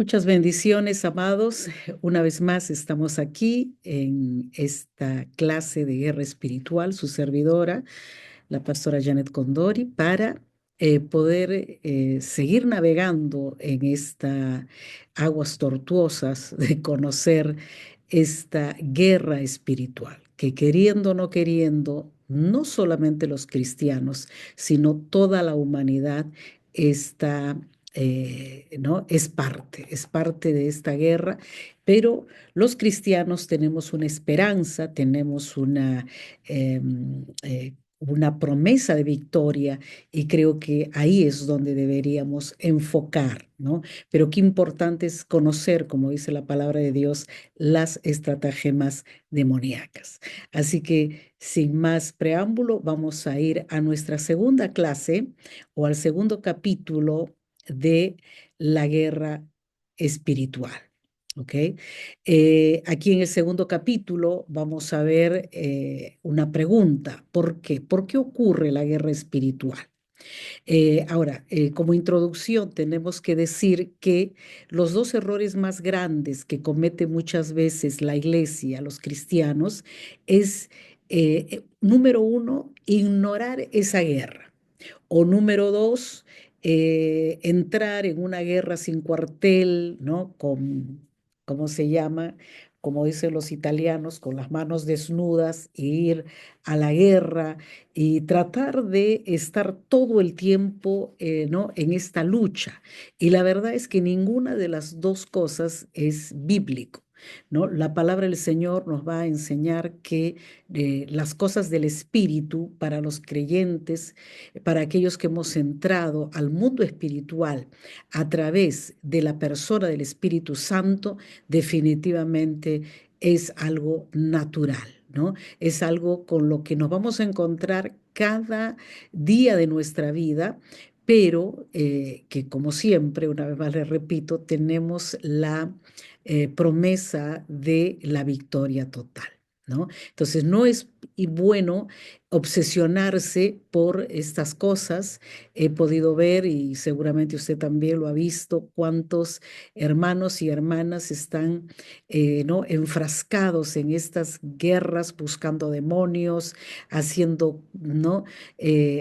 Muchas bendiciones, amados. Una vez más estamos aquí en esta clase de guerra espiritual, su servidora, la pastora Janet Condori, para poder seguir navegando en estas aguas tortuosas de conocer esta guerra espiritual, que queriendo o no queriendo, no solamente los cristianos, sino toda la humanidad está ¿no? Es parte de esta guerra, pero los cristianos tenemos una esperanza, tenemos una promesa de victoria y creo que ahí es donde deberíamos enfocar, ¿no? Pero qué importante es conocer, como dice la palabra de Dios, las estratagemas demoníacas. Así que sin más preámbulo, vamos a ir a nuestra segunda clase o al segundo capítulo de la guerra espiritual. ¿Ok? Aquí en el segundo capítulo vamos a ver una pregunta. ¿Por qué? ¿Por qué ocurre la guerra espiritual? Ahora, como introducción, tenemos que decir que los dos errores más grandes que comete muchas veces la iglesia, los cristianos, es, número uno, ignorar esa guerra. O número dos, entrar en una guerra sin cuartel, ¿no? ¿Cómo se llama? Como dicen los italianos, con las manos desnudas, e ir a la guerra y tratar de estar todo el tiempo, ¿no? En esta lucha. Y la verdad es que ninguna de las dos cosas es bíblico. ¿No? La palabra del Señor nos va a enseñar que las cosas del Espíritu para los creyentes, para aquellos que hemos entrado al mundo espiritual a través de la persona del Espíritu Santo, definitivamente es algo natural, ¿no? Es algo con lo que nos vamos a encontrar cada día de nuestra vida, pero que como siempre, una vez más les repito, tenemos la promesa de la victoria total, ¿no? Entonces, no es y bueno obsesionarse por estas cosas. He podido ver, y seguramente usted también lo ha visto, cuántos hermanos y hermanas están ¿no? enfrascados en estas guerras, buscando demonios, haciendo ¿no?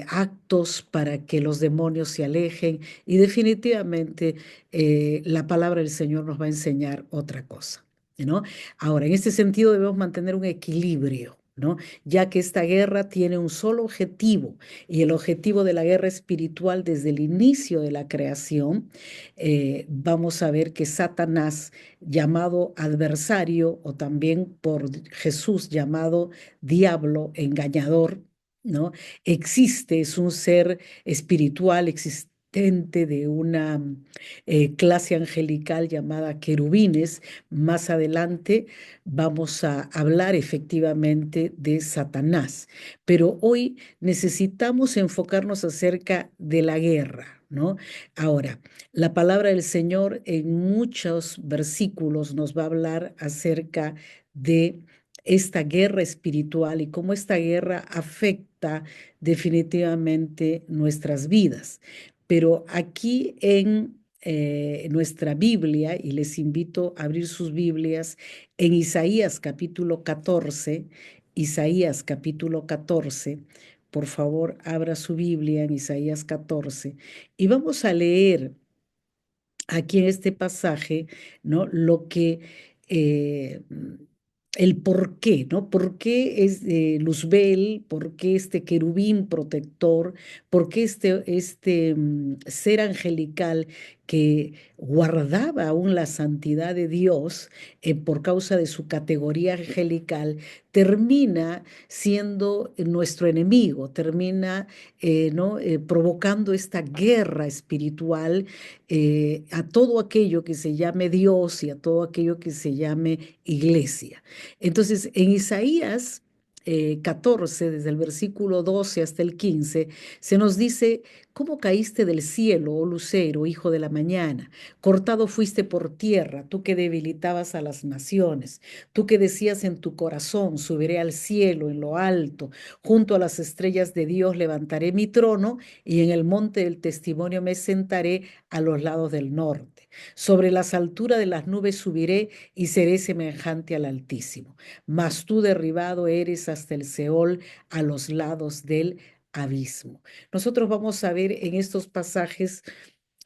Actos para que los demonios se alejen. Y definitivamente la palabra del Señor nos va a enseñar otra cosa, ¿no? Ahora, en este sentido debemos mantener un equilibrio, ¿no? Ya que esta guerra tiene un solo objetivo, y el objetivo de la guerra espiritual desde el inicio de la creación, vamos a ver que Satanás, llamado adversario, o también por Jesús llamado diablo, engañador, ¿no? Existe, es un ser espiritual existente de una clase angelical llamada querubines. Más adelante vamos a hablar efectivamente de Satanás, pero hoy necesitamos enfocarnos acerca de la guerra, ¿no? Ahora, la palabra del Señor en muchos versículos nos va a hablar acerca de esta guerra espiritual y cómo esta guerra afecta definitivamente nuestras vidas. Pero aquí en nuestra Biblia, y les invito a abrir sus Biblias en Isaías capítulo 14, Isaías capítulo 14, por favor, abra su Biblia en Isaías 14 y vamos a leer aquí en este pasaje, ¿no? Lo que, eh, el por qué, ¿no? ¿Por qué es Luzbel? ¿Por qué este querubín protector? ¿Por qué este ser angelical que guardaba aún la santidad de Dios por causa de su categoría angelical, termina siendo nuestro enemigo, termina ¿no? Provocando esta guerra espiritual a todo aquello que se llame Dios y a todo aquello que se llame iglesia? Entonces, en Isaías 14, desde el versículo 12 hasta el 15, se nos dice ¿Cómo caíste del cielo, oh lucero, hijo de la mañana? Cortado fuiste por tierra, tú que debilitabas a las naciones, tú que decías en tu corazón, subiré al cielo en lo alto, junto a las estrellas de Dios levantaré mi trono y en el monte del testimonio me sentaré a los lados del norte. Sobre las alturas de las nubes subiré y seré semejante al Altísimo. Mas tú derribado eres hasta el Seol, a los lados del abismo. Nosotros vamos a ver en estos pasajes,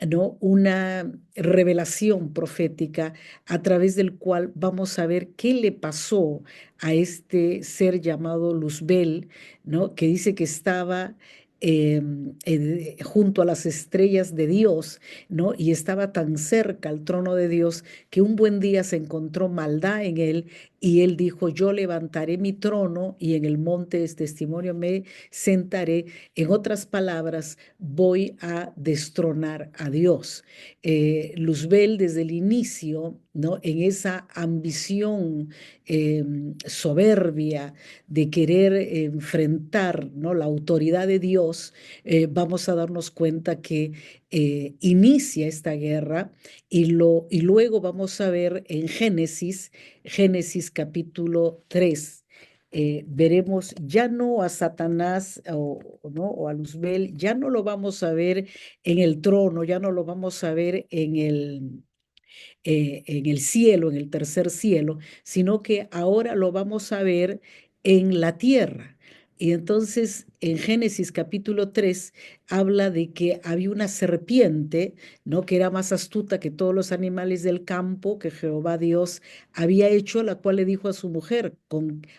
¿no?, una revelación profética a través del cual vamos a ver qué le pasó a este ser llamado Luzbel, ¿no?, que dice que estaba junto a las estrellas de Dios, ¿no?, y estaba tan cerca al trono de Dios que un buen día se encontró maldad en él y él dijo, yo levantaré mi trono y en el monte de testimonio me sentaré. En otras palabras, voy a destronar a Dios. Luzbel desde el inicio, ¿no?, en esa ambición soberbia de querer enfrentar, ¿no?, la autoridad de Dios, vamos a darnos cuenta que inicia esta guerra y luego vamos a ver en Génesis capítulo 3, veremos ya no a Satanás ¿no?, o a Luzbel, ya no lo vamos a ver en el trono, ya no lo vamos a ver en el cielo, en el tercer cielo, sino que ahora lo vamos a ver en la tierra. Y entonces en Génesis capítulo 3 habla de que había una serpiente, ¿no?, que era más astuta que todos los animales del campo que Jehová Dios había hecho, la cual le dijo a su mujer,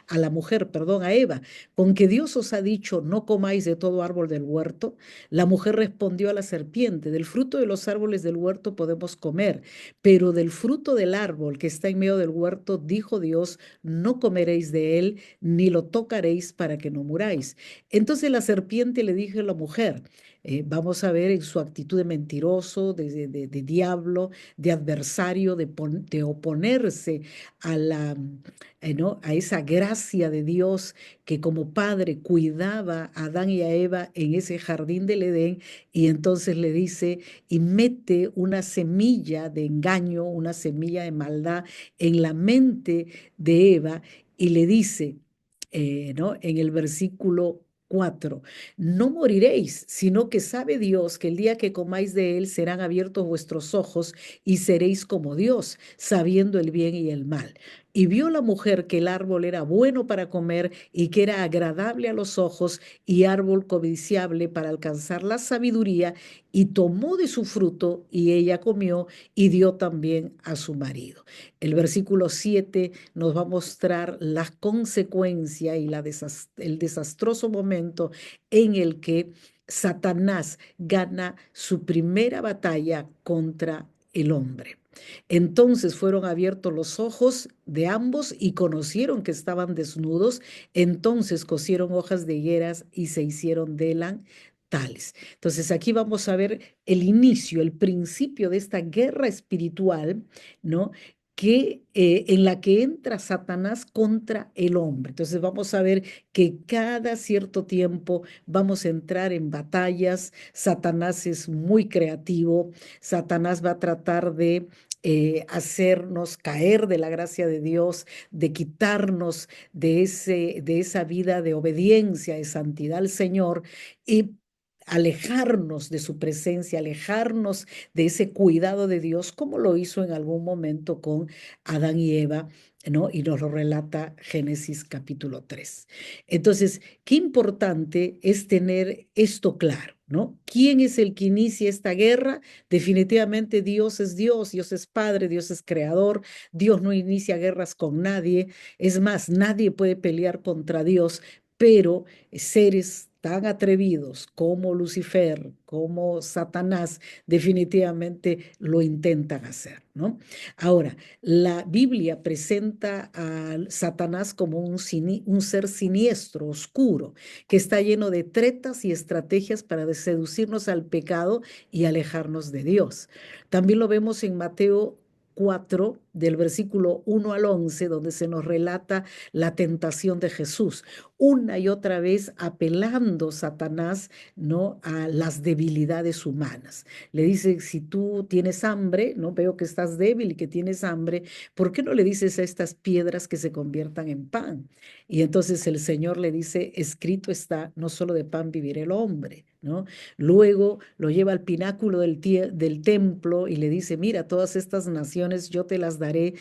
a la mujer, perdón, a Eva, con que Dios os ha dicho, no comáis de todo árbol del huerto. La mujer respondió a la serpiente, del fruto de los árboles del huerto podemos comer, pero del fruto del árbol que está en medio del huerto, dijo Dios, no comeréis de él, ni lo tocaréis para que no muráis. Entonces la serpiente le dijo a la mujer, vamos a ver en su actitud de mentiroso, de diablo, de adversario, de oponerse a ¿no?, a esa gracia de Dios que como padre cuidaba a Adán y a Eva en ese jardín del Edén, y entonces le dice, y mete una semilla de engaño, una semilla de maldad en la mente de Eva y le dice, ¿no?, en el versículo 4, no moriréis, sino que sabe Dios que el día que comáis de él serán abiertos vuestros ojos y seréis como Dios, sabiendo el bien y el mal. Y vio la mujer que el árbol era bueno para comer y que era agradable a los ojos y árbol codiciable para alcanzar la sabiduría, y tomó de su fruto y ella comió y dio también a su marido. El versículo 7 nos va a mostrar la consecuencia y el desastroso momento en el que Satanás gana su primera batalla contra el hombre. Entonces fueron abiertos los ojos de ambos y conocieron que estaban desnudos. Entonces cosieron hojas de higueras y se hicieron delantales. Entonces aquí vamos a ver el inicio, el principio de esta guerra espiritual, ¿no?, en la que entra Satanás contra el hombre. Entonces vamos a ver que cada cierto tiempo vamos a entrar en batallas. Satanás es muy creativo. Satanás va a tratar de hacernos caer de la gracia de Dios, de quitarnos de esa vida de obediencia, de santidad al Señor, y alejarnos de su presencia, alejarnos de ese cuidado de Dios, como lo hizo en algún momento con Adán y Eva, ¿no? Y nos lo relata Génesis capítulo 3. Entonces, qué importante es tener esto claro, ¿no? ¿Quién es el que inicia esta guerra? Definitivamente Dios es Dios, Dios es Padre, Dios es Creador, Dios no inicia guerras con nadie, es más, nadie puede pelear contra Dios, pero seres tan atrevidos como Lucifer, como Satanás, definitivamente lo intentan hacer, ¿no? Ahora, la Biblia presenta a Satanás como un ser siniestro, oscuro, que está lleno de tretas y estrategias para seducirnos al pecado y alejarnos de Dios. También lo vemos en Mateo 4, del versículo 1 al 11, donde se nos relata la tentación de Jesús, una y otra vez apelando Satanás, ¿no?, a las debilidades humanas. Le dice, si tú tienes hambre, ¿no?, veo que estás débil y que tienes hambre, ¿por qué no le dices a estas piedras que se conviertan en pan? Y entonces el Señor le dice, escrito está, no solo de pan vivirá el hombre, ¿no? Luego lo lleva al pináculo del templo y le dice, mira, todas estas naciones yo te las daré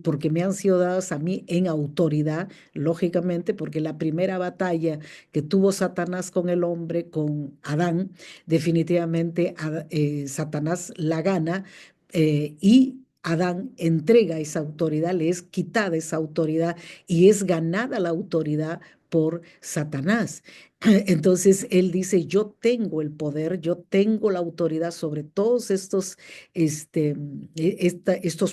porque me han sido dadas a mí en autoridad, lógicamente, porque la primera batalla que tuvo Satanás con el hombre, con Adán, definitivamente Satanás la gana, y Adán entrega esa autoridad, le es quitada esa autoridad y es ganada la autoridad por Satanás. Entonces él dice, yo tengo el poder, yo tengo la autoridad sobre todos estos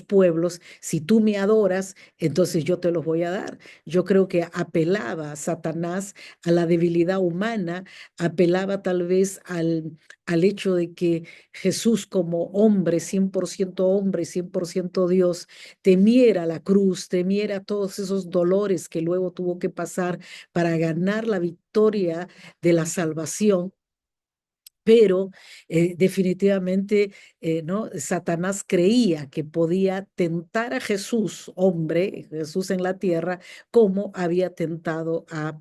pueblos. Si tú me adoras, entonces yo te los voy a dar. Yo creo que apelaba a Satanás a la debilidad humana, apelaba tal vez al hecho de que Jesús como hombre, 100% Dios, temiera la cruz, temiera todos esos dolores que luego tuvo que pasar para ganar la victoria de la salvación. Pero definitivamente, ¿no? Satanás creía que podía tentar a Jesús, hombre, Jesús en la tierra, como había tentado a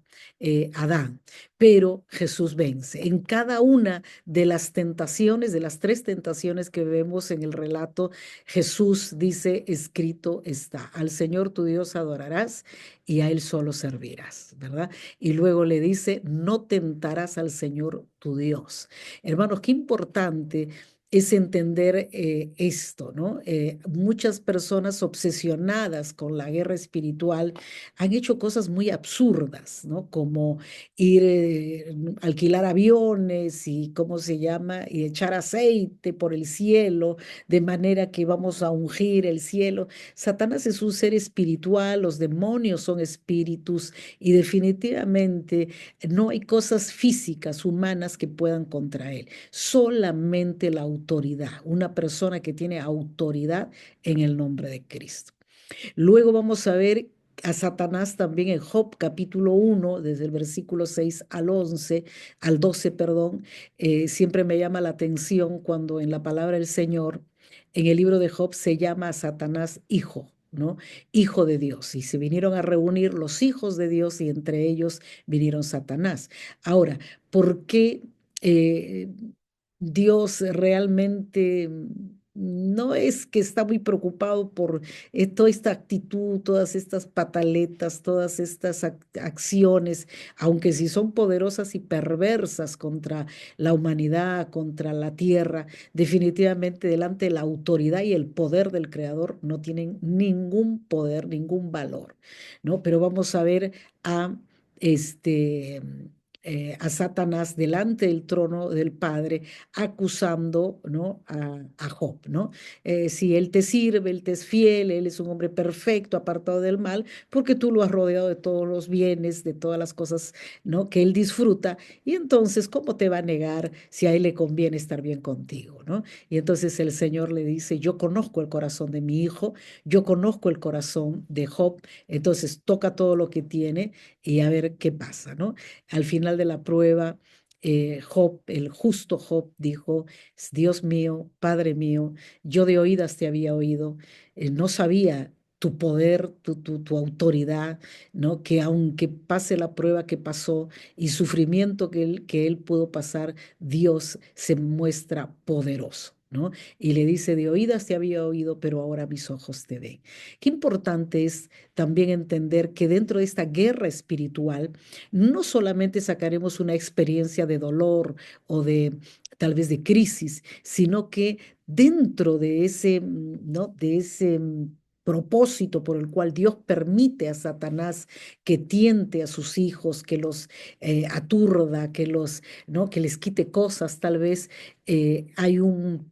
Adán. Pero Jesús vence. En cada una de las tentaciones, de las tres tentaciones que vemos en el relato, Jesús dice, escrito está, al Señor tu Dios adorarás y a Él solo servirás, ¿verdad? Y luego le dice, no tentarás al Señor tu Dios. Hermanos, qué importante es entender esto, ¿no? Muchas personas obsesionadas con la guerra espiritual han hecho cosas muy absurdas, ¿no? Como ir, alquilar aviones y, ¿cómo se llama? Y echar aceite por el cielo, de manera que vamos a ungir el cielo. Satanás es un ser espiritual, los demonios son espíritus y definitivamente no hay cosas físicas, humanas que puedan contra él. Solamente la autoridad, una persona que tiene autoridad en el nombre de Cristo. Luego vamos a ver a Satanás también en Job capítulo 1, desde el versículo 6 al 12, perdón. Siempre me llama la atención cuando en la palabra del Señor, en el libro de Job, se llama a Satanás hijo, ¿no? Hijo de Dios. Y se vinieron a reunir los hijos de Dios y entre ellos vinieron Satanás. Ahora, ¿por qué eh, Dios realmente no es que está muy preocupado por toda esta actitud, todas estas pataletas, todas estas acciones, aunque sí son poderosas y perversas contra la humanidad, contra la tierra, definitivamente delante de la autoridad y el poder del Creador no tienen ningún poder, ningún valor, ¿no? Pero vamos a ver a este a Satanás delante del trono del Padre, acusando, ¿no?, a Job, ¿no? Si él te sirve, él te es fiel, él es un hombre perfecto, apartado del mal, porque tú lo has rodeado de todos los bienes, de todas las cosas, ¿no?, que él disfruta, y entonces, ¿cómo te va a negar si a él le conviene estar bien contigo, ¿no? Y entonces el Señor le dice, yo conozco el corazón de mi hijo, yo conozco el corazón de Job, entonces toca todo lo que tiene y a ver qué pasa, ¿no? Al final de la prueba, Job, el justo Job, dijo, Dios mío, Padre mío, yo de oídas te había oído, no sabía tu poder, tu autoridad, ¿no? Que aunque pase la prueba que pasó y sufrimiento que él pudo pasar, Dios se muestra poderoso, ¿no? Y le dice, de oídas te había oído, pero ahora mis ojos te ven. Qué importante es también entender que dentro de esta guerra espiritual, no solamente sacaremos una experiencia de dolor o de tal vez de crisis, sino que dentro de ese, ¿no?, de ese propósito por el cual Dios permite a Satanás que tiente a sus hijos, que los aturda, ¿no?, que les quite cosas, tal vez hay un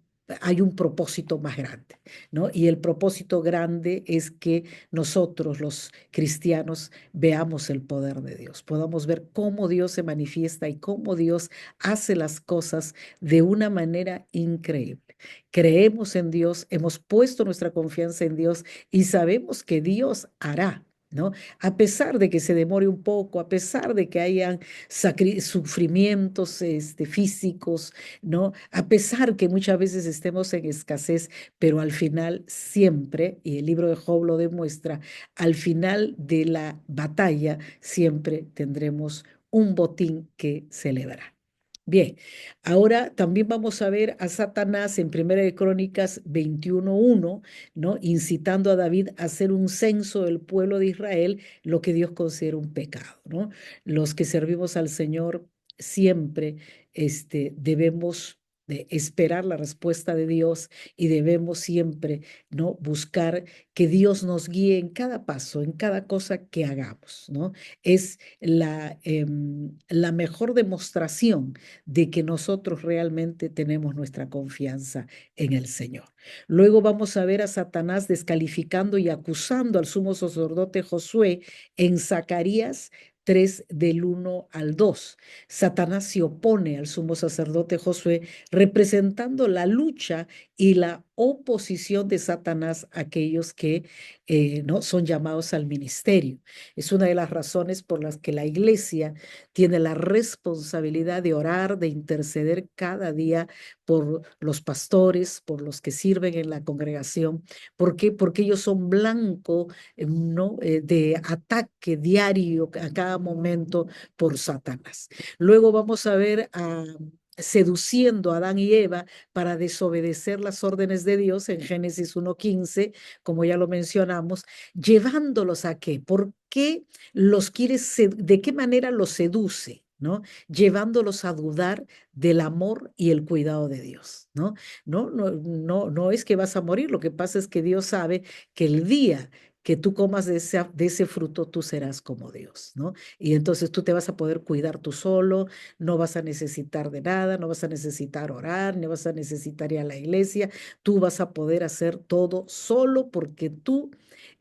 propósito más grande, ¿no? Y el propósito grande es que nosotros, los cristianos, veamos el poder de Dios, podamos ver cómo Dios se manifiesta y cómo Dios hace las cosas de una manera increíble. Creemos en Dios, hemos puesto nuestra confianza en Dios y sabemos que Dios hará, ¿no? A pesar de que se demore un poco, a pesar de que hayan sufrimientos físicos, ¿no? A pesar que muchas veces estemos en escasez, pero al final siempre, y el libro de Job lo demuestra, al final de la batalla siempre tendremos un botín que celebrar. Bien, ahora también vamos a ver a Satanás en Primera de Crónicas 21:1, ¿no? Incitando a David a hacer un censo del pueblo de Israel, lo que Dios considera un pecado, ¿no? Los que servimos al Señor siempre debemos de esperar la respuesta de Dios y debemos siempre, ¿no? Buscar que Dios nos guíe en cada paso, en cada cosa que hagamos, ¿no? Es la mejor demostración de que nosotros realmente tenemos nuestra confianza en el Señor. Luego vamos a ver a Satanás descalificando y acusando al sumo sacerdote Josué en Zacarías 3 del 1 al 2. Satanás se opone al sumo sacerdote Josué representando la lucha y la oposición de Satanás a aquellos que no son llamados al ministerio. Es una de las razones por las que la iglesia tiene la responsabilidad de orar, de interceder cada día por los pastores, por los que sirven en la congregación. ¿Por qué? Porque ellos son blanco, ¿no? De ataque diario a cada momento por Satanás. Luego vamos a ver a seduciendo a Adán y Eva para desobedecer las órdenes de Dios en Génesis 1:15, como ya lo mencionamos, llevándolos a qué, ¿por qué los quiere, de qué manera los seduce? ¿No? Llevándolos a dudar del amor y el cuidado de Dios, ¿no? No es que vas a morir, lo que pasa es que Dios sabe que el día que tú comas de ese fruto, tú serás como Dios, ¿no? Y entonces tú te vas a poder cuidar tú solo, no vas a necesitar de nada, no vas a necesitar orar, no vas a necesitar ir a la iglesia, tú vas a poder hacer todo solo porque tú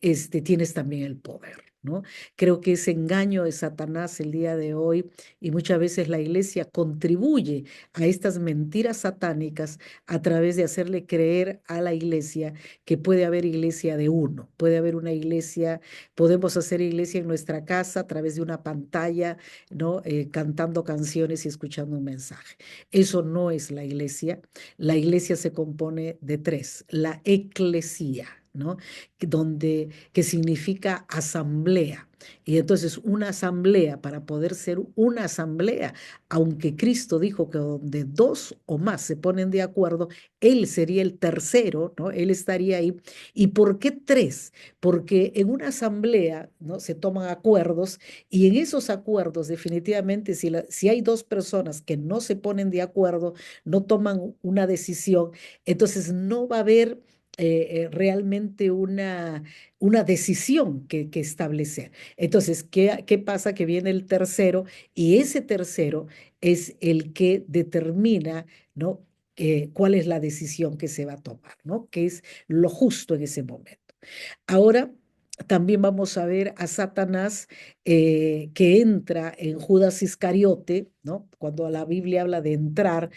tienes también el poder, ¿no? Creo que ese engaño de Satanás el día de hoy y muchas veces la iglesia contribuye a estas mentiras satánicas a través de hacerle creer a la iglesia que puede haber iglesia de uno, puede haber una iglesia, podemos hacer iglesia en nuestra casa a través de una pantalla, ¿no? Cantando canciones y escuchando un mensaje. Eso no es la iglesia. La iglesia se compone de tres: la eclesía, ¿no? Que significa asamblea. Y entonces una asamblea, para poder ser una asamblea, aunque Cristo dijo que donde dos o más se ponen de acuerdo, Él sería el tercero, ¿no? Él estaría ahí. ¿Y por qué tres? Porque en una asamblea, ¿no? Se toman acuerdos y en esos acuerdos definitivamente si hay dos personas que no se ponen de acuerdo, no toman una decisión, entonces no va a haber realmente una decisión que establecer. Entonces, ¿qué pasa? Que viene el tercero y ese tercero es el que determina, ¿no? Cuál es la decisión que se va a tomar, ¿no? ¿Qué es lo justo en ese momento? Ahora también vamos a ver a Satanás que entra en Judas Iscariote, ¿no? Cuando la Biblia habla de entrar,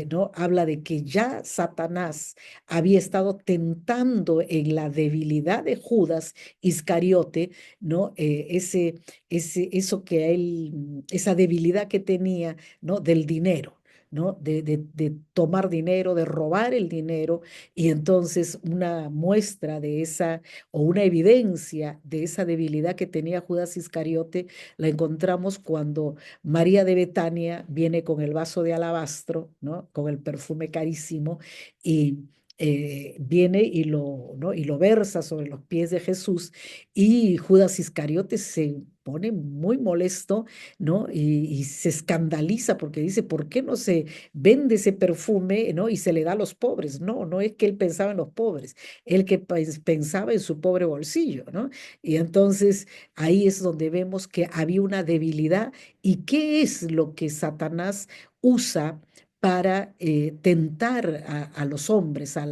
¿no? Habla de que ya Satanás había estado tentando en la debilidad de Judas Iscariote, ¿no? Eso que él, esa debilidad que tenía, ¿no? Del dinero. ¿No? De tomar dinero, de robar el dinero, y entonces una muestra de esa o una evidencia de esa debilidad que tenía Judas Iscariote la encontramos cuando María de Betania viene con el vaso de alabastro, ¿no? Con el perfume carísimo y viene ¿no? y lo versa sobre los pies de Jesús y Judas Iscariote se pone muy molesto, ¿no? Y se escandaliza porque dice, ¿por qué no se vende ese perfume, ¿no? Y se le da a los pobres? No, no es que él pensaba en los pobres, el que pensaba en su pobre bolsillo, ¿no? Y entonces ahí es donde vemos que había una debilidad y qué es lo que Satanás usa para tentar a los hombres, a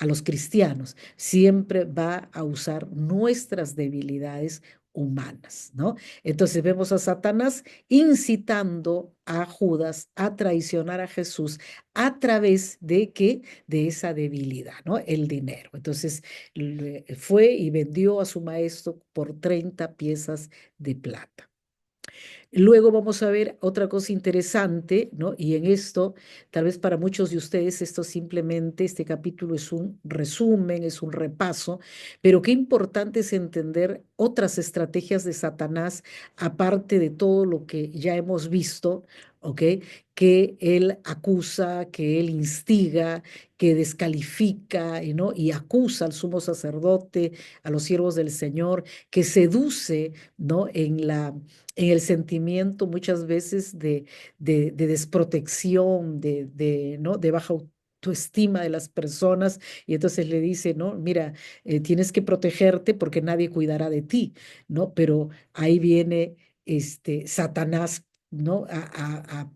los cristianos. Siempre va a usar nuestras debilidades humanas, ¿no? Entonces vemos a Satanás incitando a Judas a traicionar a Jesús a través de qué, de esa debilidad, ¿no? El dinero. Entonces fue y vendió a su maestro por 30 piezas de plata. Luego vamos a ver otra cosa interesante, ¿no? Y en esto, tal vez para muchos de ustedes, esto simplemente, este capítulo es un resumen, es un repaso, pero qué importante es entender otras estrategias de Satanás, aparte de todo lo que ya hemos visto, ¿ok? Que él acusa, que él instiga, que descalifica, ¿no? Y acusa al sumo sacerdote, a los siervos del Señor, que seduce, ¿no? En el sentimiento muchas veces de desprotección, ¿no? De baja autoestima de las personas, y entonces le dice, ¿no? Mira, tienes que protegerte porque nadie cuidará de ti, ¿no? Pero ahí viene Satanás, ¿no? A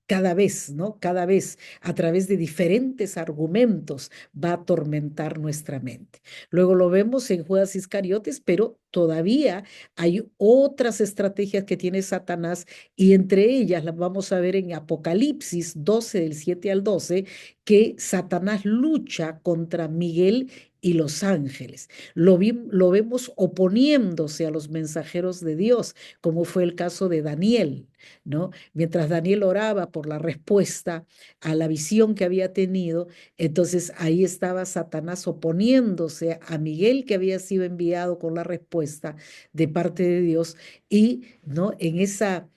cada vez, ¿no? Cada vez a través de diferentes argumentos va a atormentar nuestra mente. Luego lo vemos en Judas Iscariotes, pero todavía hay otras estrategias que tiene Satanás y entre ellas las vamos a ver en Apocalipsis 12 del 7 al 12, que Satanás lucha contra Miguel y los ángeles. Lo vemos oponiéndose a los mensajeros de Dios, como fue el caso de Daniel, ¿no? Mientras Daniel oraba por la respuesta a la visión que había tenido, entonces ahí estaba Satanás oponiéndose a Miguel, que había sido enviado con la respuesta de parte de Dios, y ¿no? En esa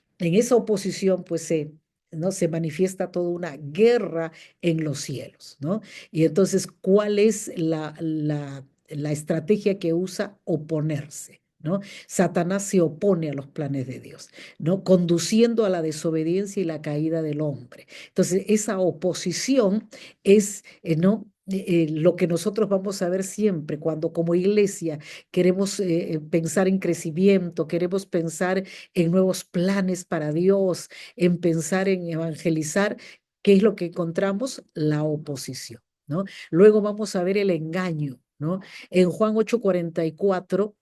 oposición, pues ¿no? Se manifiesta toda una guerra en los cielos, ¿no? Y entonces, ¿cuál es la estrategia que usa? Oponerse, ¿no? Satanás se opone a los planes de Dios, ¿no? Conduciendo a la desobediencia y la caída del hombre. Entonces, esa oposición es, ¿no? Lo que nosotros vamos a ver siempre cuando como iglesia queremos pensar en crecimiento, queremos pensar en nuevos planes para Dios, en pensar en evangelizar, ¿qué es lo que encontramos? La oposición, ¿no? Luego vamos a ver el engaño, ¿no? En Juan 8:44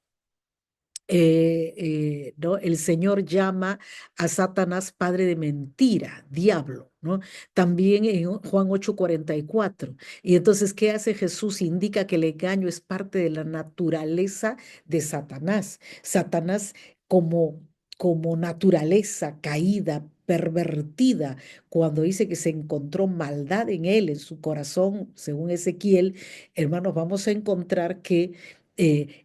¿no? El Señor llama a Satanás padre de mentira, diablo, ¿no? También en Juan 8:44. Y entonces, ¿qué hace Jesús? Indica que el engaño es parte de la naturaleza de Satanás. Satanás como, como naturaleza caída, pervertida, cuando dice que se encontró maldad en él, en su corazón, según Ezequiel, hermanos, vamos a encontrar que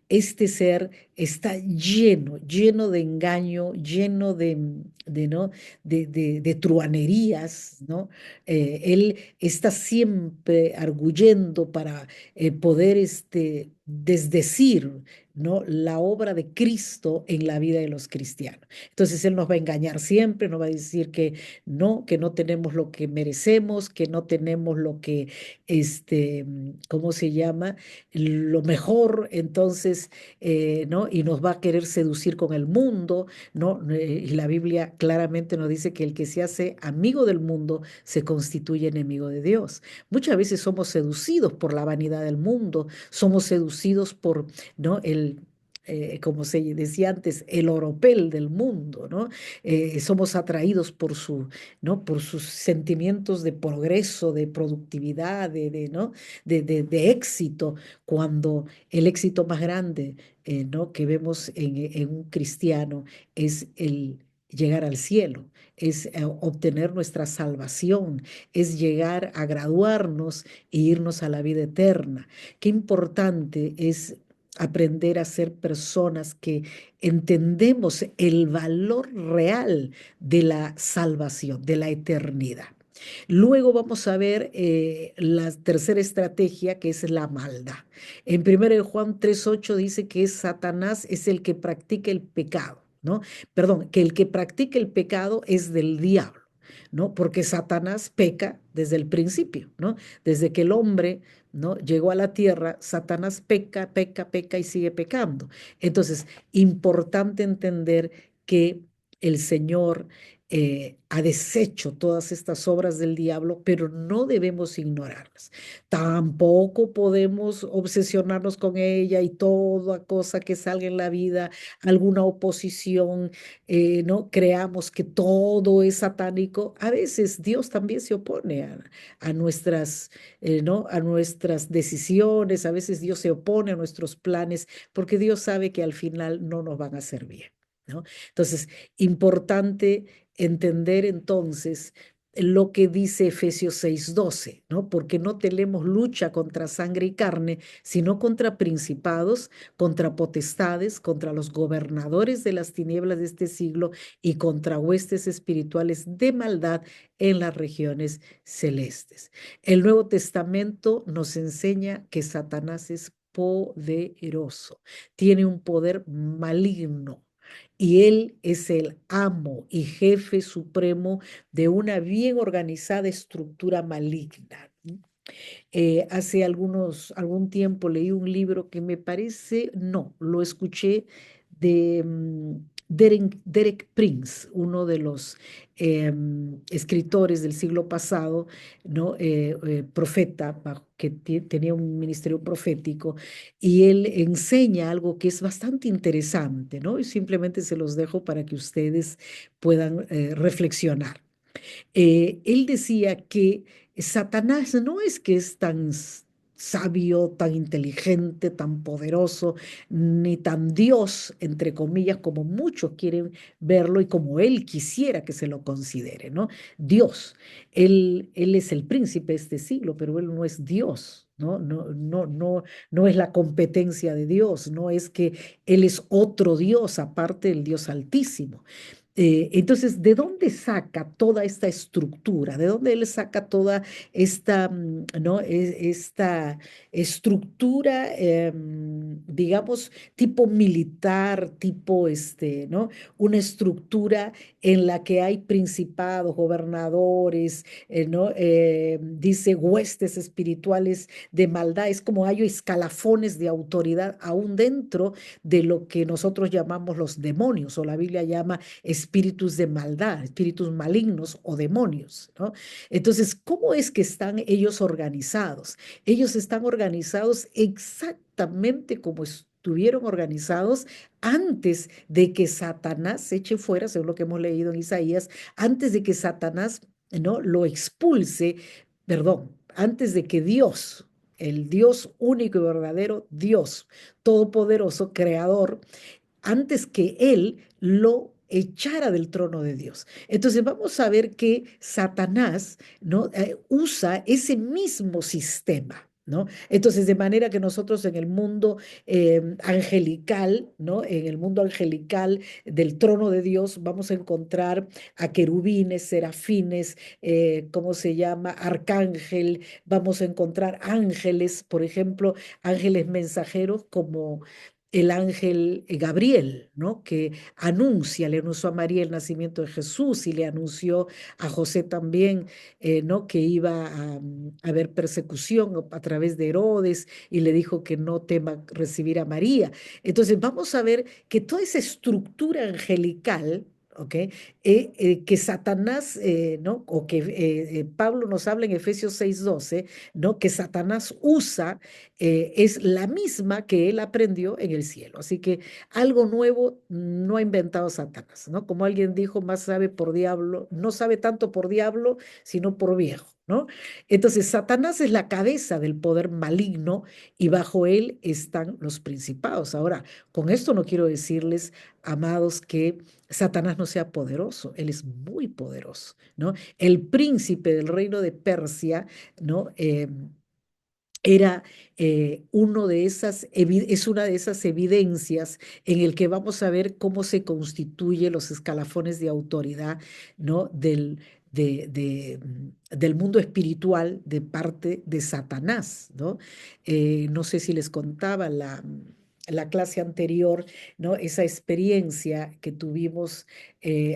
este ser está lleno, lleno de engaño, lleno ¿no? de truhanerías, ¿no? Él está siempre arguyendo para poder desdecir, ¿no? La obra de Cristo en la vida de los cristianos. Entonces Él nos va a engañar siempre, nos va a decir que no tenemos lo que merecemos, que no tenemos lo que, ¿cómo se llama? Lo mejor, entonces, ¿no? Y nos va a querer seducir con el mundo, ¿no? Y la Biblia claramente nos dice que el que se hace amigo del mundo se constituye enemigo de Dios. Muchas veces somos seducidos por la vanidad del mundo, somos seducidos por, ¿no? Como se decía antes, el oropel del mundo, ¿no? Somos atraídos por ¿no? Por sus sentimientos de progreso, de productividad, ¿no? De éxito, cuando el éxito más grande, ¿no? Que vemos en un cristiano es el llegar al cielo, es obtener nuestra salvación, es llegar a graduarnos e irnos a la vida eterna. Qué importante es aprender a ser personas que entendemos el valor real de la salvación, de la eternidad. Luego vamos a ver la tercera estrategia, que es la maldad. En 1 Juan 3:8 dice que Satanás es el que practica el pecado, ¿no? Perdón, que el que practica el pecado es del diablo, ¿no? Porque Satanás peca desde el principio, ¿no? Desde que el hombre, ¿no? Llegó a la tierra, Satanás peca, peca, peca y sigue pecando. Entonces, importante entender que el Señor ha deshecho todas estas obras del diablo, pero no debemos ignorarlas. Tampoco podemos obsesionarnos con ella y toda cosa que salga en la vida, alguna oposición, ¿no? Creamos que todo es satánico. A veces Dios también se opone a nuestras, ¿no? A nuestras decisiones, a veces Dios se opone a nuestros planes, porque Dios sabe que al final no nos van a hacer bien, ¿no? Entonces, importante entender entonces lo que dice Efesios 6:12, ¿no? Porque no tenemos lucha contra sangre y carne, sino contra principados, contra potestades, contra los gobernadores de las tinieblas de este siglo y contra huestes espirituales de maldad en las regiones celestes. El Nuevo Testamento nos enseña que Satanás es poderoso, tiene un poder maligno y él es el amo y jefe supremo de una bien organizada estructura maligna. Hace algún tiempo leí un libro que me parece, no, lo escuché de Derek Prince, uno de los escritores del siglo pasado, ¿no? Profeta, que tenía un ministerio profético, y él enseña algo que es bastante interesante, ¿no? Y simplemente se los dejo para que ustedes puedan reflexionar. Él decía que Satanás no es que es tan sabio, tan inteligente, tan poderoso, ni tan Dios, entre comillas, como muchos quieren verlo y como él quisiera que se lo considere, ¿no? Dios, él es el príncipe de este siglo, pero él no es Dios. ¿No? No es la competencia de Dios, no es que Él es otro Dios aparte del Dios Altísimo. Entonces, ¿de dónde saca toda esta estructura? ¿De dónde él saca toda esta, ¿no? Esta estructura, digamos, tipo militar, tipo, ¿no? Una estructura en la que hay principados, gobernadores, ¿no? Dice huestes espirituales de maldad. Es como hay escalafones de autoridad aún dentro de lo que nosotros llamamos los demonios, o la Biblia llama espíritus de maldad, espíritus malignos o demonios, ¿no? Entonces, ¿cómo es que están ellos organizados? Ellos están organizados exactamente como estuvieron organizados antes de que Satanás se eche fuera, según lo que hemos leído en Isaías, antes de que Satanás, ¿no? Lo expulse, perdón, antes de que Dios, el Dios único y verdadero, Dios todopoderoso, creador, antes que él lo echara del trono de Dios. Entonces vamos a ver que Satanás, ¿no? Usa ese mismo sistema. ¿No? Entonces, de manera que nosotros en el mundo angelical, ¿no? En el mundo angelical del trono de Dios, vamos a encontrar a querubines, serafines, ¿cómo se llama? Arcángel, vamos a encontrar ángeles, por ejemplo, ángeles mensajeros como el ángel Gabriel, ¿no? Que le anunció a María el nacimiento de Jesús y le anunció a José también, ¿no? Que iba a haber persecución a través de Herodes y le dijo que no tema recibir a María. Entonces vamos a ver que toda esa estructura angelical, ¿ok? Que Satanás, ¿no? O que Pablo nos habla en Efesios 6:12, ¿no? Que Satanás usa es la misma que él aprendió en el cielo. Así que algo nuevo no ha inventado Satanás, ¿no? Como alguien dijo, más sabe por diablo, no sabe tanto por diablo, sino por viejo, ¿no? Entonces, Satanás es la cabeza del poder maligno y bajo él están los principados. Ahora, con esto no quiero decirles, amados, que Satanás no sea poderoso, él es muy poderoso, ¿no? El príncipe del reino de Persia, ¿no? Era es una de esas evidencias en el que vamos a ver cómo se constituyen los escalafones de autoridad, ¿no? Del mundo espiritual de parte de Satanás, ¿no? No sé si les contaba la clase anterior, ¿no? Esa experiencia que tuvimos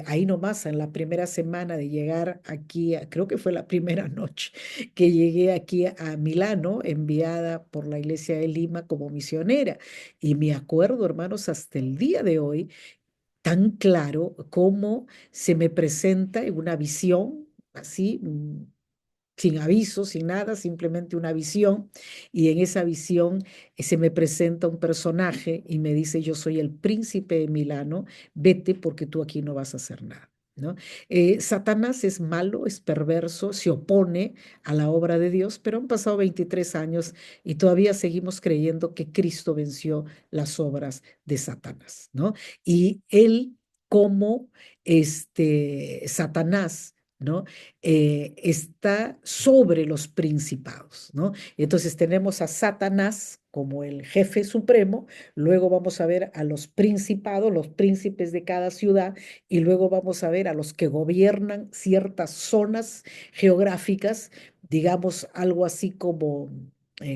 ahí nomás en la primera semana de llegar aquí, creo que fue la primera noche que llegué aquí a Milano, enviada por la Iglesia de Lima como misionera. Y me acuerdo, hermanos, hasta el día de hoy tan claro como se me presenta en una visión, así, sin aviso, sin nada, simplemente una visión, y en esa visión se me presenta un personaje y me dice, yo soy el príncipe de Milano, vete porque tú aquí no vas a hacer nada. ¿No? Satanás es malo, es perverso, se opone a la obra de Dios, pero han pasado 23 años y todavía seguimos creyendo que Cristo venció las obras de Satanás, ¿no? Y él como Satanás, ¿no? Está sobre los principados, ¿no? Entonces tenemos a Satanás como el jefe supremo, luego vamos a ver a los principados, los príncipes de cada ciudad, y luego vamos a ver a los que gobiernan ciertas zonas geográficas, digamos algo así como...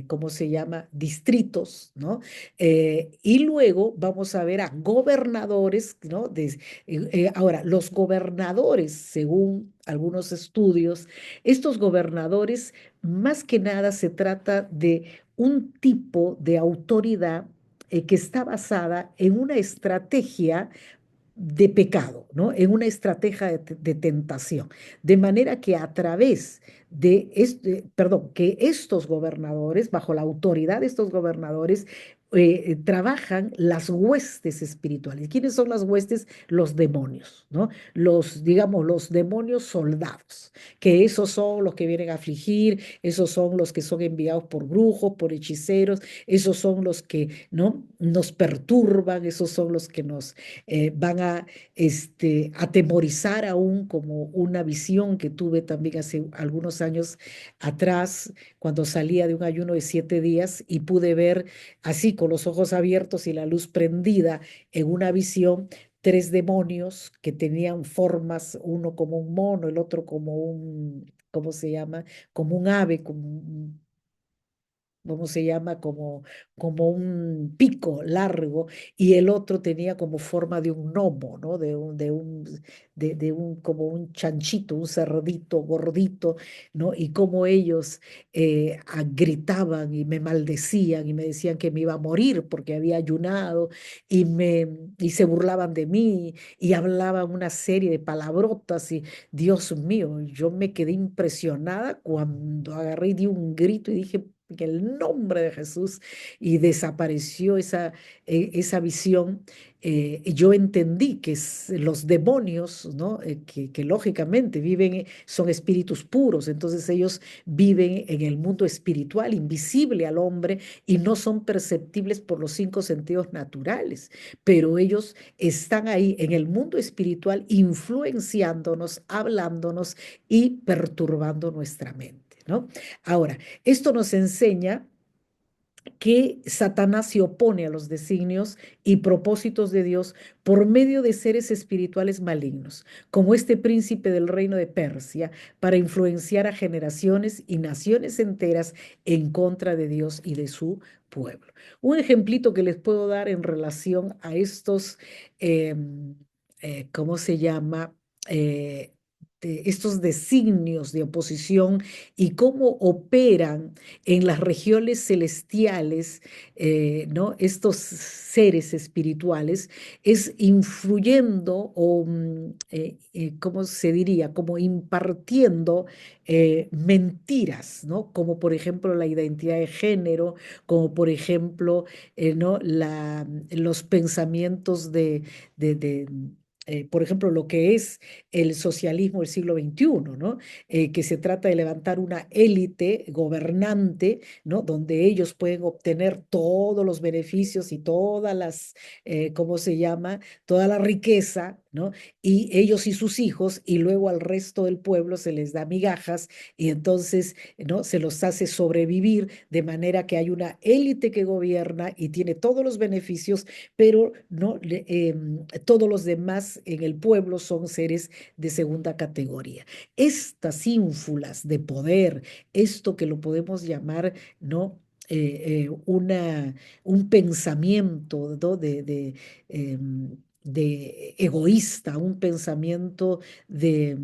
¿cómo se llama? Distritos, ¿no? Y luego vamos a ver a gobernadores, ¿no? Ahora, los gobernadores, según algunos estudios, estos gobernadores, más que nada se trata de un tipo de autoridad que está basada en una estrategia de pecado, ¿no? En una estrategia de tentación. De manera que a través de, perdón, que estos gobernadores, bajo la autoridad de estos gobernadores, trabajan las huestes espirituales. ¿Quiénes son las huestes? Los demonios, ¿no? Los, digamos, los demonios soldados, que esos son los que vienen a afligir, esos son los que son enviados por brujos, por hechiceros, esos son los que, ¿no? Nos perturban, esos son los que nos van a atemorizar aún, como una visión que tuve también hace algunos años atrás, cuando salía de un ayuno de 7 días y pude ver así con los ojos abiertos y la luz prendida en una visión. Tres demonios que tenían formas, uno como un mono, el otro como un, ¿cómo se llama? Como un ave, como ¿cómo se llama? Como un pico largo, y el otro tenía como forma de un gnomo, ¿no? De un, como un chanchito, un cerdito gordito, ¿no? Y como ellos gritaban y me maldecían y me decían que me iba a morir porque había ayunado y se burlaban de mí y hablaban una serie de palabrotas y Dios mío, yo me quedé impresionada cuando agarré y di un grito y dije, en el nombre de Jesús, y desapareció esa visión. Yo entendí que los demonios, ¿no? Que lógicamente viven, son espíritus puros, entonces ellos viven en el mundo espiritual, invisible al hombre, y no son perceptibles por los 5 sentidos naturales, pero ellos están ahí en el mundo espiritual influenciándonos, hablándonos y perturbando nuestra mente, ¿no? Ahora, esto nos enseña que Satanás se opone a los designios y propósitos de Dios por medio de seres espirituales malignos, como este príncipe del reino de Persia, para influenciar a generaciones y naciones enteras en contra de Dios y de su pueblo. Un ejemplito que les puedo dar en relación a estos, ¿cómo se llama? Estos designios de oposición y cómo operan en las regiones celestiales, ¿no? Estos seres espirituales, es influyendo o, ¿cómo se diría? Como impartiendo mentiras, ¿no? Como por ejemplo la identidad de género, como por ejemplo, ¿no? Los pensamientos por ejemplo, lo que es el socialismo del siglo XXI, ¿no? Que se trata de levantar una élite gobernante, ¿no? Donde ellos pueden obtener todos los beneficios y todas las, ¿cómo se llama? Toda la riqueza, ¿no? Y ellos y sus hijos, y luego al resto del pueblo se les da migajas y entonces, ¿no? Se los hace sobrevivir de manera que hay una élite que gobierna y tiene todos los beneficios, pero no, todos los demás en el pueblo son seres de segunda categoría. Estas ínfulas de poder, esto que lo podemos llamar, ¿no? Un pensamiento, ¿no? De egoísta, un pensamiento de,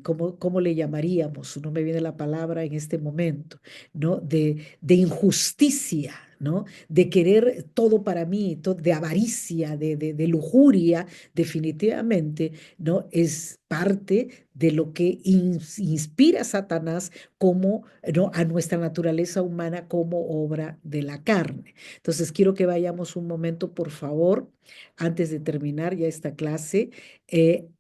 ¿cómo le llamaríamos? No me viene la palabra en este momento, ¿no? De injusticia, ¿no? De querer todo para mí, de avaricia, de lujuria, definitivamente, ¿no? Es parte de lo que inspira a Satanás como, ¿no? A nuestra naturaleza humana como obra de la carne. Entonces, quiero que vayamos un momento, por favor, antes de terminar ya esta clase,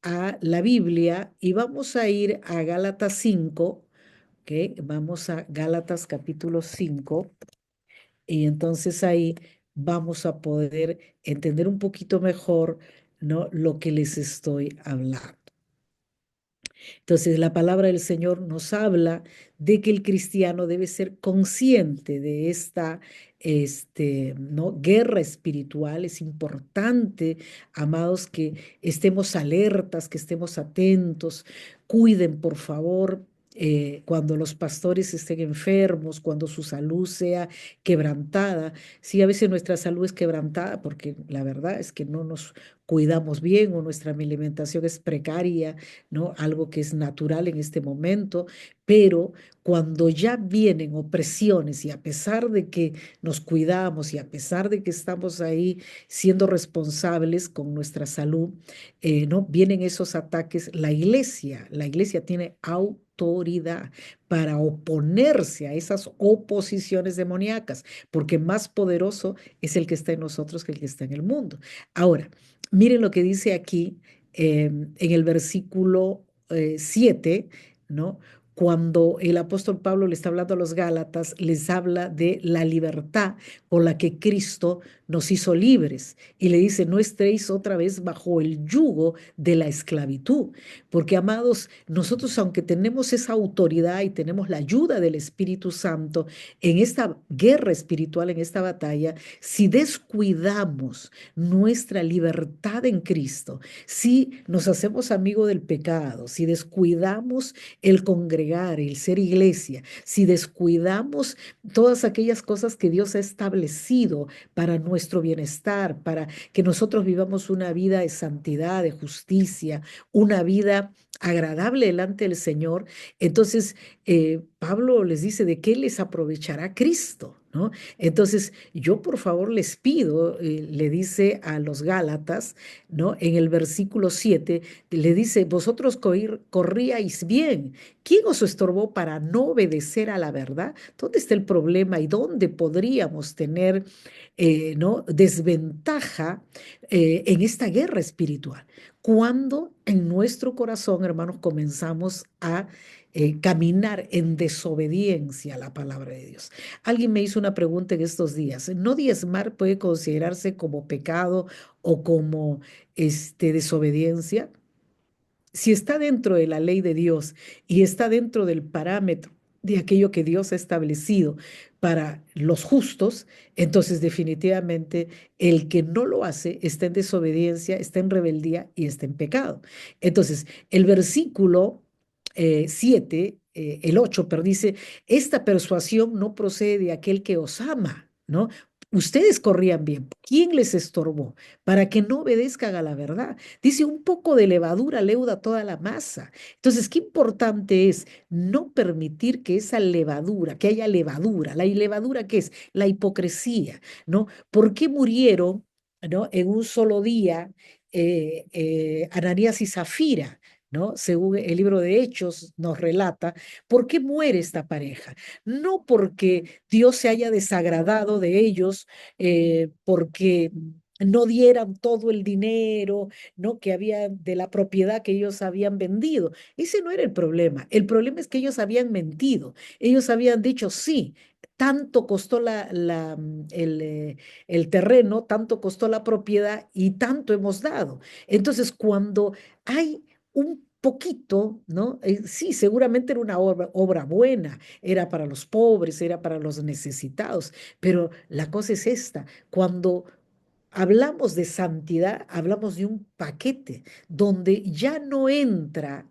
a la Biblia y vamos a ir a Gálatas 5. ¿Ok? Vamos a Gálatas capítulo 5 y entonces ahí vamos a poder entender un poquito mejor, ¿no? Lo que les estoy hablando. Entonces, la palabra del Señor nos habla de que el cristiano debe ser consciente de esta, ¿no? Guerra espiritual. Es importante, amados, que estemos alertas, que estemos atentos. Cuiden, por favor. Cuando los pastores estén enfermos, cuando su salud sea quebrantada. Sí, a veces nuestra salud es quebrantada porque la verdad es que no nos cuidamos bien o nuestra alimentación es precaria, ¿no? Algo que es natural en este momento, pero cuando ya vienen opresiones y a pesar de que nos cuidamos y a pesar de que estamos ahí siendo responsables con nuestra salud, ¿no? Vienen esos ataques, la iglesia tiene autoridad para oponerse a esas oposiciones demoníacas, porque más poderoso es el que está en nosotros que el que está en el mundo. Ahora, miren lo que dice aquí en el versículo 7, ¿no? Cuando el apóstol Pablo le está hablando a los Gálatas, les habla de la libertad con la que Cristo nos hizo libres y le dice, no estéis otra vez bajo el yugo de la esclavitud, porque amados, nosotros aunque tenemos esa autoridad y tenemos la ayuda del Espíritu Santo en esta guerra espiritual, en esta batalla, si descuidamos nuestra libertad en Cristo, si nos hacemos amigos del pecado, si descuidamos el congregar, el ser iglesia, si descuidamos todas aquellas cosas que Dios ha establecido para nuestro bienestar, para que nosotros vivamos una vida de santidad, de justicia, una vida agradable delante del Señor, entonces Pablo les dice, ¿de qué les aprovechará Cristo? ¿No? Entonces, yo por favor les pido, le dice a los Gálatas, ¿no? En el versículo 7, le dice, vosotros corríais bien. ¿Quién os estorbó para no obedecer a la verdad? ¿Dónde está el problema y dónde podríamos tener, ¿no? desventaja en esta guerra espiritual? Cuando en nuestro corazón, hermanos, comenzamos a caminar en desobediencia a la palabra de Dios. Alguien me hizo una pregunta en estos días. ¿No diezmar puede considerarse como pecado o como desobediencia? Si está dentro de la ley de Dios y está dentro del parámetro de aquello que Dios ha establecido para los justos, entonces definitivamente el que no lo hace está en desobediencia, está en rebeldía y está en pecado. Entonces, el versículo 7, el 8, pero dice, esta persuasión no procede de aquel que os ama, ¿no? Ustedes corrían bien. ¿Quién les estorbó? Para que no obedezcan a la verdad. Dice, un poco de levadura leuda toda la masa. Entonces, qué importante es no permitir que esa levadura, que haya levadura. ¿La levadura qué es? La hipocresía, ¿no? ¿Por qué murieron, ¿no? En un solo día Ananías y Zafira? ¿No? Según el libro de Hechos nos relata, ¿por qué muere esta pareja? No porque Dios se haya desagradado de ellos, porque no dieran todo el dinero, ¿no? que había de la propiedad que ellos habían vendido. Ese no era el problema. El problema es que ellos habían mentido. Ellos habían dicho, sí, tanto costó el terreno, tanto costó la propiedad y tanto hemos dado. Entonces, cuando hay un poquito, ¿no? Sí, seguramente era una obra buena, era para los pobres, era para los necesitados, pero la cosa es esta, cuando hablamos de santidad, hablamos de un paquete donde ya no entra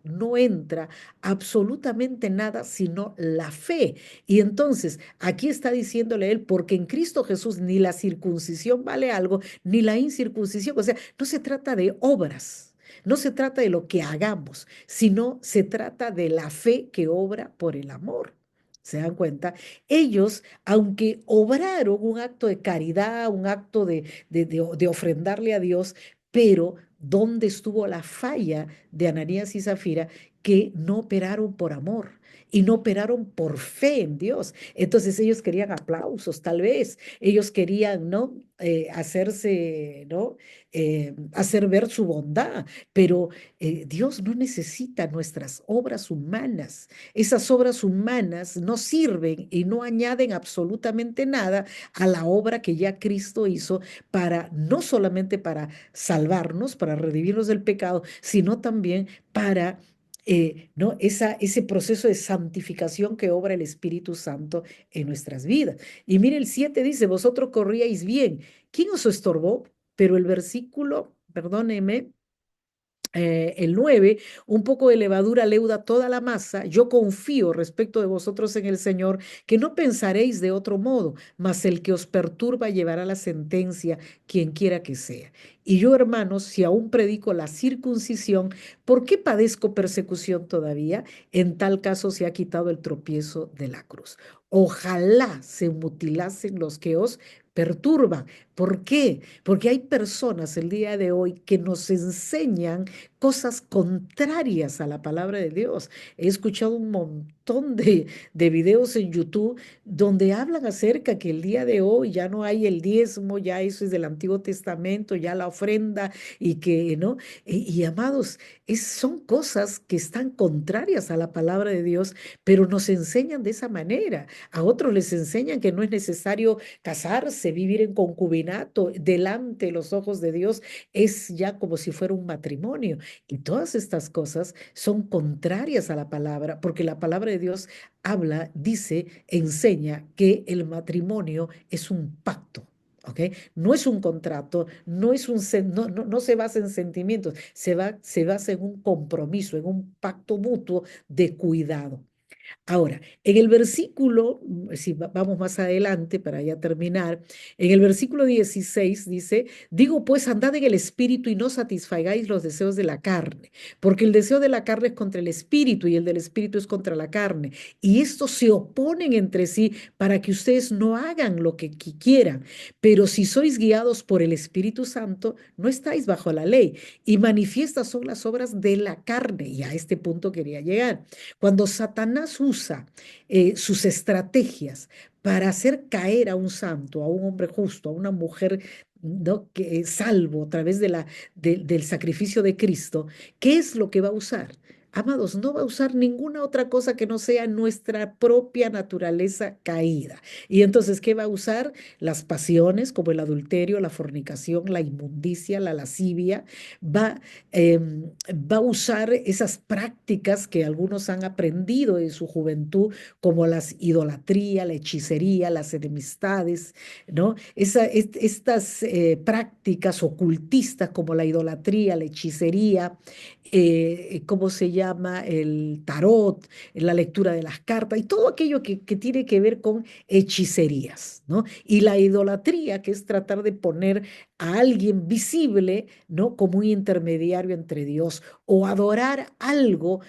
absolutamente nada sino la fe. Y entonces aquí está diciéndole él, porque en Cristo Jesús ni la circuncisión vale algo, ni la incircuncisión. O sea, no se trata de obras. No se trata de lo que hagamos, sino se trata de la fe que obra por el amor. ¿Se dan cuenta? Ellos, aunque obraron un acto de caridad, un acto de ofrendarle a Dios, pero ¿dónde estuvo la falla de Ananías y Zafira? Que no operaron por amor y no operaron por fe en Dios. Entonces ellos querían aplausos, tal vez. Ellos querían, ¿no? Hacerse, ¿no? Hacer ver su bondad, pero Dios no necesita nuestras obras humanas. Esas obras humanas no sirven y no añaden absolutamente nada a la obra que ya Cristo hizo para, no solamente para salvarnos, para redimirnos del pecado, sino también para ¿no? Ese proceso de santificación que obra el Espíritu Santo en nuestras vidas. Y mire, el 7 dice, vosotros corríais bien. ¿Quién os estorbó? Pero el versículo, perdóneme, el 9, un poco de levadura leuda toda la masa. Yo confío respecto de vosotros en el Señor, que no pensaréis de otro modo, mas el que os perturba llevará la sentencia, quien quiera que sea. Y yo, hermanos, si aún predico la circuncisión, ¿por qué padezco persecución todavía? En tal caso se ha quitado el tropiezo de la cruz. Ojalá se mutilasen los que os perturban. ¿Por qué? Porque hay personas el día de hoy que nos enseñan cosas contrarias a la palabra de Dios. He escuchado un montón de videos en YouTube donde hablan acerca que el día de hoy ya no hay el diezmo, ya eso es del Antiguo Testamento, ya la ofrenda y que, ¿no? Amados, son cosas que están contrarias a la palabra de Dios, pero nos enseñan de esa manera. A otros les enseñan que no es necesario casarse, vivir en concubinato delante de los ojos de Dios, es ya como si fuera un matrimonio. Y todas estas cosas son contrarias a la palabra, porque la palabra de Dios habla, dice, enseña que el matrimonio es un pacto. ¿Ok? No es un contrato, no se basa en sentimientos, se basa en un compromiso, en un pacto mutuo de cuidado. Ahora, en el versículo, si vamos más adelante para ya terminar, en el versículo 16 dice, digo pues, andad en el espíritu y no satisfagáis los deseos de la carne, porque el deseo de la carne es contra el espíritu y el del espíritu es contra la carne. Y estos se oponen entre sí para que ustedes no hagan lo que quieran. Pero si sois guiados por el Espíritu Santo, no estáis bajo la ley. Y manifiestas son las obras de la carne. Y a este punto quería llegar. Cuando Satanás usa sus estrategias para hacer caer a un santo, a un hombre justo, a una mujer, ¿no? que es salvo a través del sacrificio de Cristo, ¿qué es lo que va a usar? Amados, no va a usar ninguna otra cosa que no sea nuestra propia naturaleza caída. Y entonces, ¿qué va a usar? Las pasiones como el adulterio, la fornicación, la inmundicia, la lascivia. Va va a usar esas prácticas que algunos han aprendido en su juventud, como la idolatría, la hechicería, las enemistades, ¿no? Estas prácticas ocultistas como la idolatría, la hechicería, ¿cómo se llama? El tarot, la lectura de las cartas y todo aquello que tiene que ver con hechicerías, ¿no? Y la idolatría, que es tratar de poner a alguien visible, ¿no? Como un intermediario entre Dios o adorar algo,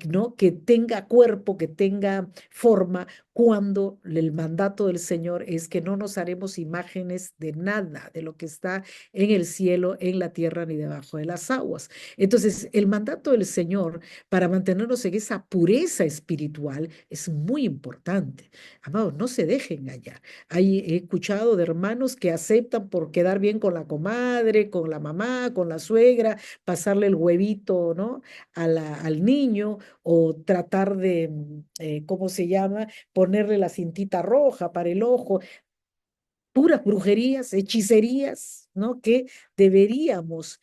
¿no? Que tenga cuerpo, que tenga forma, cuando el mandato del Señor es que no nos haremos imágenes de nada, de lo que está en el cielo, en la tierra, ni debajo de las aguas. Entonces, el mandato del Señor para mantenernos en esa pureza espiritual es muy importante. Amados, no se dejen engañar. He escuchado de hermanos que aceptan por quedar bien con la comadre, con la mamá, con la suegra, pasarle el huevito, ¿no? Al niño o tratar de, ¿cómo se llama? Ponerle la cintita roja para el ojo, puras brujerías, hechicerías, ¿no? Que deberíamos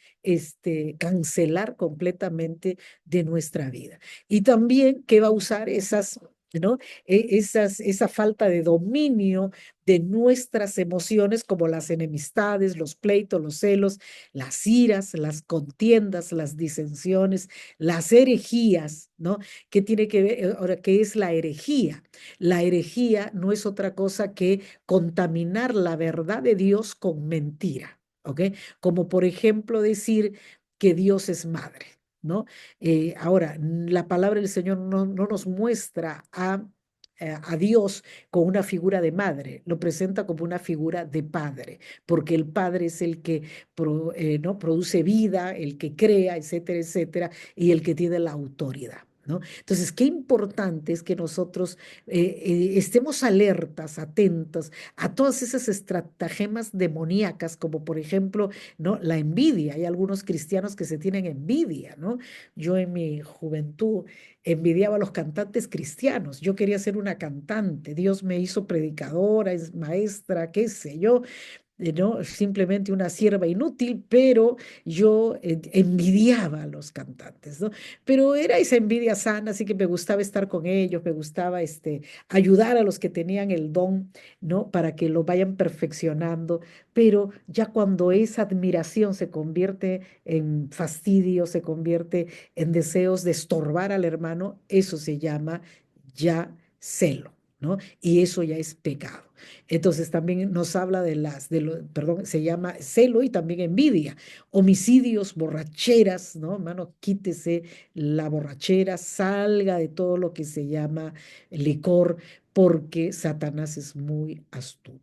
cancelar completamente de nuestra vida. Y también que va a usar esas, ¿no? Esa falta de dominio de nuestras emociones, como las enemistades, los pleitos, los celos, las iras, las contiendas, las disensiones, las herejías, ¿no? ¿Qué tiene que ver ahora? ¿Qué es la herejía? La herejía no es otra cosa que contaminar la verdad de Dios con mentira, ¿ok? Como por ejemplo decir que Dios es madre, ¿no? Ahora, la palabra del Señor no nos muestra a Dios con una figura de madre, lo presenta como una figura de padre, porque el padre es el que ¿no? produce vida, el que crea, etcétera, etcétera, y el que tiene la autoridad. ¿No? Entonces, qué importante es que nosotros estemos alertas, atentas a todas esas estratagemas demoníacas, como por ejemplo, ¿no? La envidia. Hay algunos cristianos que se tienen envidia, ¿no? Yo en mi juventud envidiaba a los cantantes cristianos. Yo quería ser una cantante. Dios me hizo predicadora, es maestra, qué sé yo, ¿no? Simplemente una sierva inútil, pero yo envidiaba a los cantantes, ¿no? Pero era esa envidia sana, así que me gustaba estar con ellos, me gustaba ayudar a los que tenían el don, ¿no? Para que lo vayan perfeccionando, pero ya cuando esa admiración se convierte en fastidio, se convierte en deseos de estorbar al hermano, eso se llama ya celo, ¿no? Y eso ya es pecado. Entonces también nos habla perdón, se llama celo y también envidia, homicidios, borracheras, ¿no? Hermano, quítese la borrachera, salga de todo lo que se llama licor, porque Satanás es muy astuto.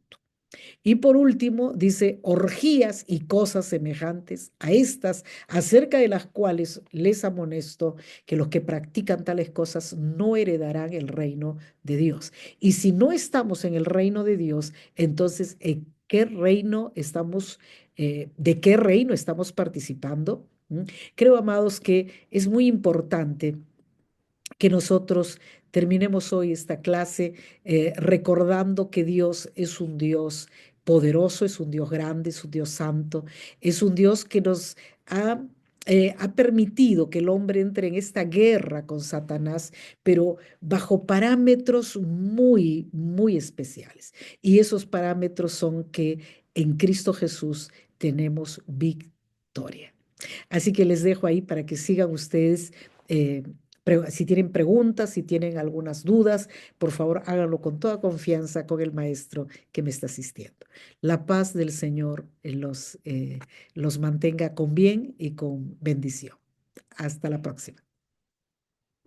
Y por último, dice orgías y cosas semejantes a estas, acerca de las cuales les amonesto que los que practican tales cosas no heredarán el reino de Dios. Y si no estamos en el reino de Dios, entonces, ¿en qué reino estamos, de qué reino estamos participando? ¿Mm? Creo, amados, que es muy importante que nosotros terminemos hoy esta clase recordando que Dios es un Dios poderoso, es un Dios grande, es un Dios santo, es un Dios que nos ha permitido que el hombre entre en esta guerra con Satanás, pero bajo parámetros muy, muy especiales. Y esos parámetros son que en Cristo Jesús tenemos victoria. Así que les dejo ahí para que sigan ustedes. Si tienen preguntas, si tienen algunas dudas, por favor háganlo con toda confianza con el maestro que me está asistiendo. La paz del Señor los mantenga con bien y con bendición. Hasta la próxima.